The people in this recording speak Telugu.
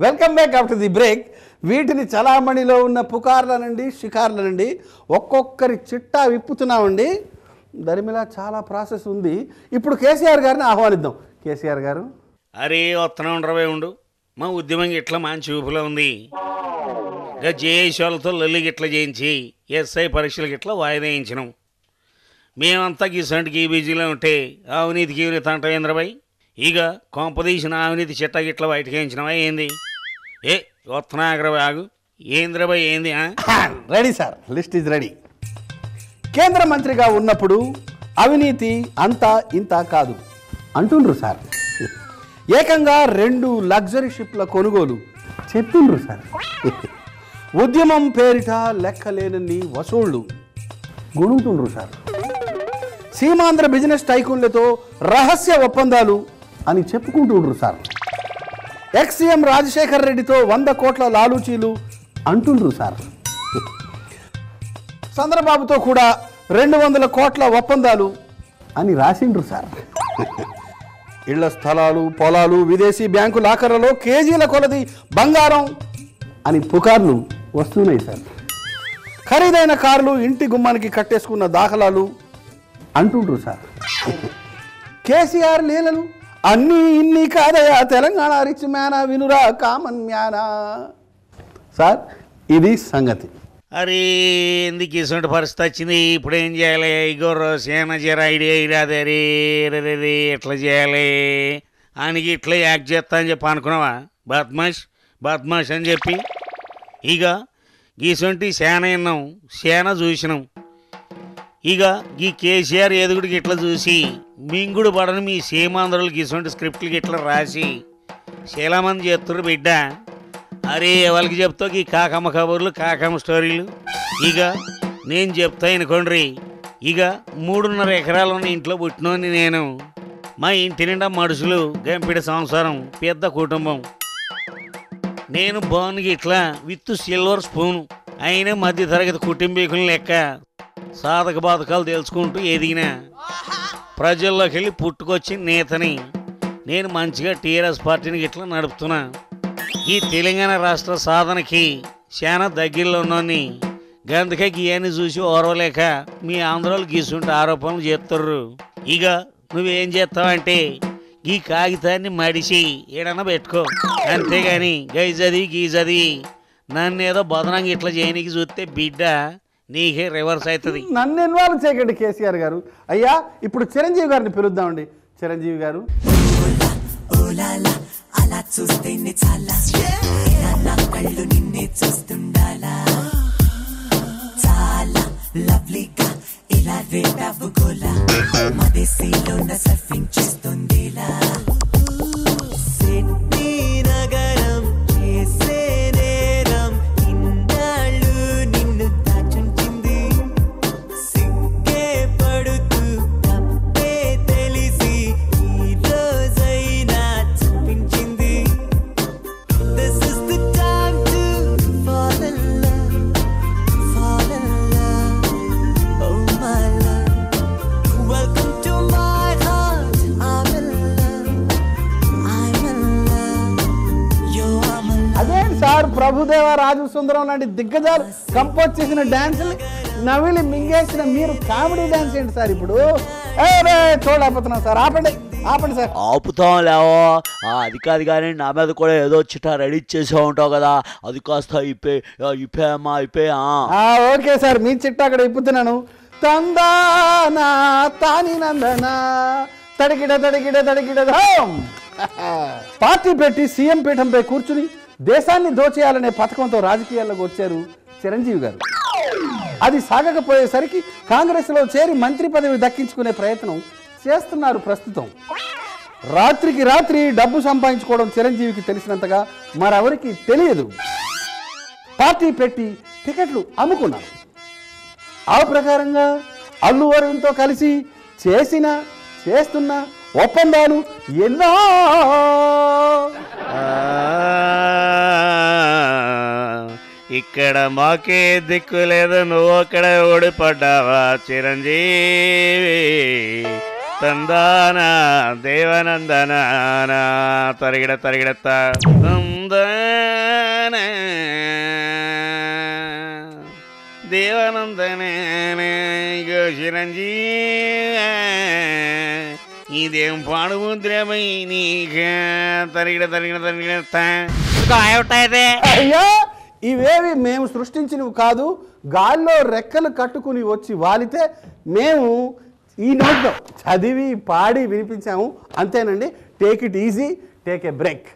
Welcome back after the break. వీటిని చలామణిలో ఉన్న పుకార్ల నుండి షికార్ల నుండి ఒక్కొక్కరి చిట్టా విప్పుతున్నామండి. దరిమిలా చాలా ప్రాసెస్ ఉంది. ఇప్పుడు కేసీఆర్ గారిని ఆహ్వానిద్దాం. కేసీఆర్ గారు, అరే వస్తూనే ఉండవే ఉండు. మా ఉద్యమం ఇట్లా మంచి ఊపులో ఉంది. ఇక జేఏసీలతో లొల్లికి ఇట్లా చేయించి ఎస్ఐ పరీక్షలకు ఇట్లా వాయిదా వేయించినాం. మేమంతా గీసంటికి ఈ బీజీలో ఉంటే అవినీతికి అంటాం ఇంద్రబాయ్. ఇక కొంపదీసిన అవినీతి చిట్టకి ఇట్లా బయటకు వేయించినవా ఏంది? ఏ వస్తున్నా అగ్రబాయ్ ఆగు. ఏంద్రబాయ్ ఏంది? Ready sir, list is ready. కేంద్ర మంత్రిగా ఉన్నప్పుడు అవినీతి అంతా ఇంత కాదు అంటుండ్రు సార్. ఏకంగా 2 లగ్జరీ షిప్ల కొనుగోలు చెప్పిండ్రు సార్. ఉద్యమం పేరిట లెక్కలేనన్ని వసూళ్లు గుణుతుండ్రు సార్. సీమాంధ్ర బిజినెస్ టైకూన్లతో రహస్య ఒప్పందాలు అని చెప్పుకుంటుండ్రు సార్. ఎక్స్-సీఎం రాజశేఖర్ రెడ్డితో 100 కోట్ల లాలూచీలు అంటుండ్రు సార్. చంద్రబాబుతో కూడా 200 కోట్ల ఒప్పందాలు అని రాసిండ్రు సార్. ఇళ్ల స్థలాలు, పొలాలు, విదేశీ బ్యాంకు లాకర్లలో కేజీల కొలది బంగారం అని పుకార్లు వస్తున్నాయి సార్. ఖరీదైన కార్లు ఇంటి గుమ్మానికి కట్టేసుకున్న దాఖలాలు అంటుండ్రు సార్. కేసీఆర్ లీలలు అన్నీ ఇన్ని కాదయా, తెలంగాణ రిచ్ మ్యానా వినురా కామన్ మ్యానా సార్. ఇది సంగతి. అరే ఎందుకు ఇటువంటి పరిస్థితి వచ్చింది? ఇప్పుడు ఏం చేయాలి? ఇగోరో సేన జర ఐడియా ఇరాదే. రే ఎట్లా చేయాలి? ఆయనకి ఇట్లా యాక్ట్ చేస్తా అని చెప్పి అనుకున్నావా? బద్మాష్ అని చెప్పి ఇక గీసొంటి సేన విన్నాం, సేన చూసినాం. ఇక ఈ కేసీఆర్ ఎదుగుడికి ఇట్లా చూసి మింగుడు పడని మీ సీమాంధ్రులకి ఇటువంటి స్క్రిప్ట్లకి ఇట్లా రాసి చాలామంది చేస్తున్నారు బిడ్డ. అరే ఎవరికి చెప్తావు ఈ కాకమ్మ కబుర్లు, కాకమ్మ స్టోరీలు? ఇక నేను చెప్తా అనుకోండి. ఇక 3.5 ఎకరాలు ఉన్న ఇంట్లో పుట్టినోని నేను. మా ఇంటి నిండా మనుషులు, గంపిడి సంసారం, పెద్ద కుటుంబం. నేను బాగునికి ఇట్లా విత్ సిల్వర్ స్పూను అయినా మధ్యతరగతి కుటుంబీకులు లెక్క సాధక బాధకాలు తెలుసుకుంటూ ఎదిగిన ప్రజల్లోకి వెళ్ళి పుట్టుకొచ్చి నేతని. నేను మంచిగా టీఆర్ఎస్ పార్టీని ఇట్లా నడుపుతున్నా. ఈ తెలంగాణ రాష్ట్ర సాధనకి చాలా దగ్గరలో ఉన్నోని గందుకే గీయాన్ని చూసి ఓర్వలేక మీ ఆంధ్రాలు గీసుంటే ఆరోపణలు చేస్తుర్రు. ఇక నువ్వేం చేస్తావంటే ఈ కాగితాన్ని మడిసి ఏడన్నా పెట్టుకో, అంతేగాని గీజది నన్ను ఏదో బదనంగా ఇట్లా చేయనికి చూస్తే బిడ్డ నీకే రివర్స్ అవుతుంది. నన్ను ఇన్వాల్వ్ చేయకండి కేసీఆర్ గారు. అయ్యా ఇప్పుడు చిరంజీవి గారిని పిలుద్దామండి. చిరంజీవి గారు, అలా చూస్తే చాలా నా కళ్ళు నిన్నే చూస్తుండాలా, చాలా లవ్లీగా ఇలా రేటావు గోలా మదేశీలో నా సర్ఫింగ్ చేస్తుందిలా. సిడ్నీ నగరం చేసే నేరం ఇన్నాళ్ళు నిన్ను దాచుంచింది. సిగ్గే పడుతూ తప్పే తెలిసి ఈ రోజైనా చూపించింది. This is the time to fall in love, fall in love, oh my love. Welcome to my heart, I'm in love, I'm in love, you are my love. అదేంటి సార్, ప్రభుదేవ, రాజు సుందరం లాంటి దిగ్గజాలు కంపోజ్ చేసిన డాన్సులు నవిలి మింగేసిన మీరు కామెడీ డాన్స్ ఏంటి సార్ ఇప్పుడు? చూడలేకపోతున్నాం సార్. ఆపండి సార్. ఆపుతాం లేవో. అది కాదు కానీ నా మీద కూడా ఏదో చిట్టా రెడీ చేసే ఉంటావు కదా, అది కాస్త ఇప్పేమ్మా. ఓకే సార్, మీ చిట్ట అక్కడ ఇప్పుతున్నాను. తందానా తాని నందనా తడికిడ ధాం. పార్టీ పెట్టి సీఎం పీఠంపై కూర్చుని దేశాన్ని దోచేయాలనే పథకంతో రాజకీయాల్లోకి వచ్చారు చిరంజీవి గారు. అది సాగకపోయేసరికి కాంగ్రెస్లో చేరి మంత్రి పదవి దక్కించుకునే ప్రయత్నం చేస్తున్నారు ప్రస్తుతం. రాత్రికి రాత్రి డబ్బు సంపాదించుకోవడం చిరంజీవికి తెలిసినంతగా మరెవరికి తెలియదు. పార్టీ పెట్టి టికెట్లు అమ్ముకున్నారు. ఆ ప్రకారంగా అల్లు అరవింద్తో కలిసి చేస్తున్న ఒప్పందాలు ఎన్నో. ఇక్కడ మాకే దిక్కు లేదు, నువ్వు అక్కడ ఓడిపడ్డావా చిరంజీవి. తందాన దేవనందన తరిగిడ తరిగిడత తందాన దేవనందనే చిరంజీవ ఇదేం పాడుముద్రమై నీక తరిగిడ తరిగిడ తరిగిడత ఏమిటైతే అయ్యా ఇవేవి మేము సృష్టించినవి కాదు, గాల్లో రెక్కలు కట్టుకుని వచ్చి వాలితే మేము ఈ నోట్లో చదివి పాడి వినిపించాము అంతేనండి. Take it easy, take a break.